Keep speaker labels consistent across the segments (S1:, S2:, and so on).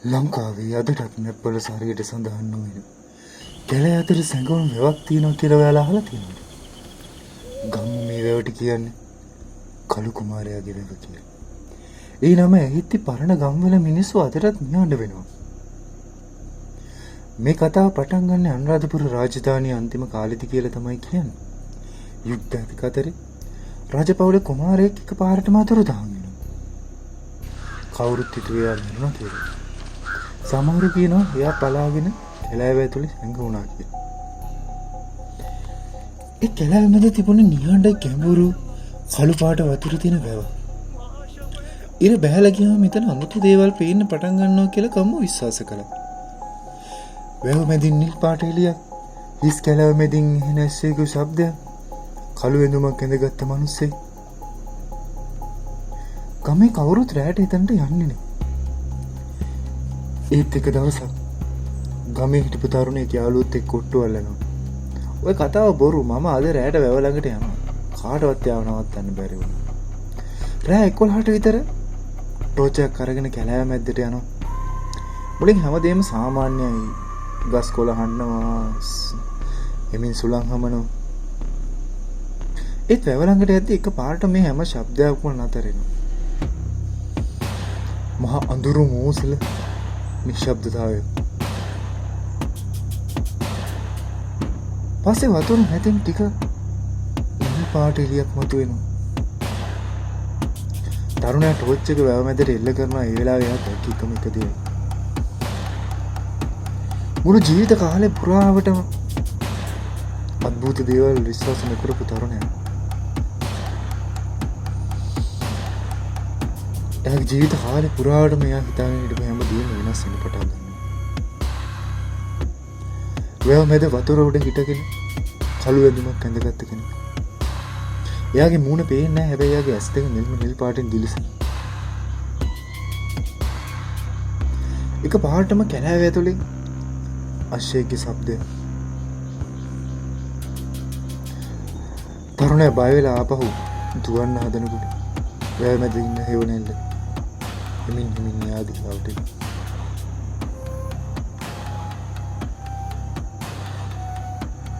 S1: ලංකාවේ අදටත් මැප්වල සරියට සඳහන් නොවෙන කැලෑ අතර සැඟවුණු වැවක් තියෙනවා කියලා ඔයාලා අහලා තියෙනවද? ගම්මු මේ වැවට කියන්නේ කළු කුමාරයාගේ වැව කියලා. ඒ නම ඇහිත්ති පරණ ගම්වල මිනිස්සු අදටත් නිහඬ වෙනවා. මේ කතාව පටන් ගන්න අනුරාධපුර රාජධානිය අන්තිම කාලෙදි කියලා තමයි කියන්නේ. යුද්ධ අතරේ රජපෞලේ කුමාරයෙක් එකපාරටම අතුරුදහන් වෙනවා. කවුරුත් හිතුවේ එයා මරනවා කියලා. සමහරු කියනවා එයා පලාගෙන කැලෑව ඇතුලේ හැංගුණා කියලා. ඒ කැලෑව මැද තිබුණ නිහඬ ගැඹුරු කළු පාට වතුර තියෙන වැව. ඉර බහැලා ගියාම මෙතන අමුතු දේවල් පේන්න පටන් ගන්නවා කියලා කම්මෝ විශ්වාස කළා. වැව මැදින් නිල් පාට එළියක්, හිස් කැලෑව මැදින් එන ඇස්සෙකු ශබ්දය, කළු ඇඳුමක් ඇඳගත්ත මිනිස්සෙක්. ගමේ කවුරුත් රැට එතනට යන්නේ නෑ. ඒත් එක දවසක් ගමේ හිටපු තරුණයෙක් යාළුවොත් එක්ක ඔට්ටු අල්ලනවා. ඔය කතාව බොරු. මම අද රැට වැව ළඟට යනවා. කාටවත් යාව නවත්තන්න බැරි වුණා. රෑ 11ට විතර ටෝච් එකක් අරගෙන කැලෑව මැද්දට යනවා. මුලින් හැමදේම සාමාන්‍යයි. ගස් කොළ හඬනවා, එමින් සුළං හමනවා. ඒත් වැව ළඟට යද්දී එකපාරට මේ හැම ශබ්දයක්ම නතර වෙනවා. මහා අඳුරු මෝසල නිශ්ශබ්දතාවය. පස්සේ වතුර මැදින් ටික නිල් පාට එළියක් මතුවෙනවා. තරුණයා ටෝච් එක වැව මැදට එල්ල කරනවා. ඒ වෙලාවේ එයා දැක්ක එකම එක දේ. මුළු ජීවිත කාලේ පුරාවටම අద్భుත දේවල් විශ්වාස නොකරපු තරුණයා. එයාගේ ජීවිත කාලේ පුරාවටම එයා හිතාගෙන හිටපු හැම දෙයක්ම වෙනස් වෙන්න පටන් ගන්නවා. වැව මැද වතුර උඩ හිටගෙන කළු ඇඳුමක් ඇඳගත්ත කෙනෙක්. එයාගේ මූණ පේන්නේ නැහැ. හැබැයි එයාගේ ඇස් දෙක නිල් පාටින් දිලිසෙන. එක පාටම කැලෑව ඇතුලේ අශ්වයෙක්ගේ ශබ්දය. තරුණයා බය වෙලා ආපහු දුවන්න හදනකොට වැව මැද ඉන්න හේවණෙල්ල හිමින් යාදිකාවට.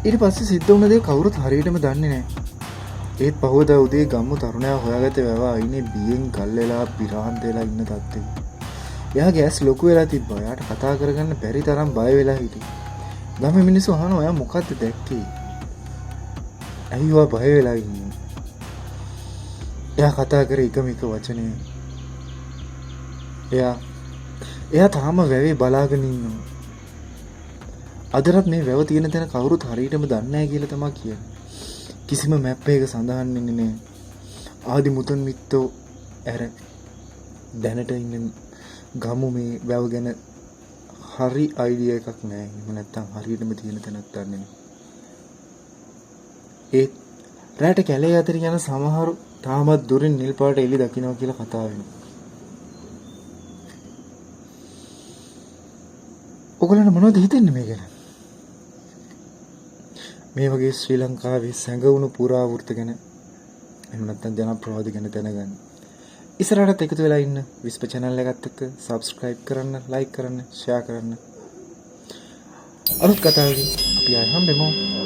S1: ඊට පස්සේ සිද්ධ වුණ දේ කවුරුත් හරියටම දන්නේ නැහැ. ඒත් පහවදා උදේ ගම්මු තරුණයා හොයාගත්ත වැව අයිනේ බියෙන් ගල් වෙලා පිරාන්ත වෙලා ඉන්න තත්ත්වෙක. එයාගේ ඇස් ලොකු වෙලා තිබ්බා. එයාට කතා කරගන්න බැරි තරම් බය වෙලා හිටියා. ගමේ මිනිස්සු අහනවා එයා මොකද්ද දැක්කේ? ඇයි ඔයා බය වෙලා ඉන්නේ? එයා කතා කරේ එකම එක වචනය. එයා තාම වැවේ බලාගෙන ඉන්නවා. අදටත් මේ වැව තියෙන තැන කවුරුත් හරියටම දන්නේ නැහැ කියලා තමයි කියන්නේ. කිසිම මැප් එකක සඳහන් වෙන්නේ නැහැ. ආදි මුතුන් මිත්තෝ ඇර දැනට ඉන්න ගමු මේ වැව ගැන හරි අයිඩියා එකක් නැහැ. එහෙම නැත්නම් හරියටම තියෙන තැනක් දන්නේ නැහැ. ඒ රැට කැලේ අතර යන සමහරු තාමත් දුරින් නිල් පාට එළි දකින්නවා කියලා කතා වෙනවා. ඔයගොල්ලන්ට මොනවද හිතෙන්නේ මේ ගැන? මේ වගේ ශ්‍රී ලංකාවේ සැඟවුණු පුරාවෘත්ත ගැන එහෙම නැත්නම් ජනප්‍රවාද ගැන දැනගන්න ඉස්සරහට එකතු වෙලා ඉන්න විස්ප channel එකත් එක්ක subscribe කරන්න, like කරන්න, share කරන්න. අලුත් කතාවකින් අපි ආයෙ හම්බෙමු.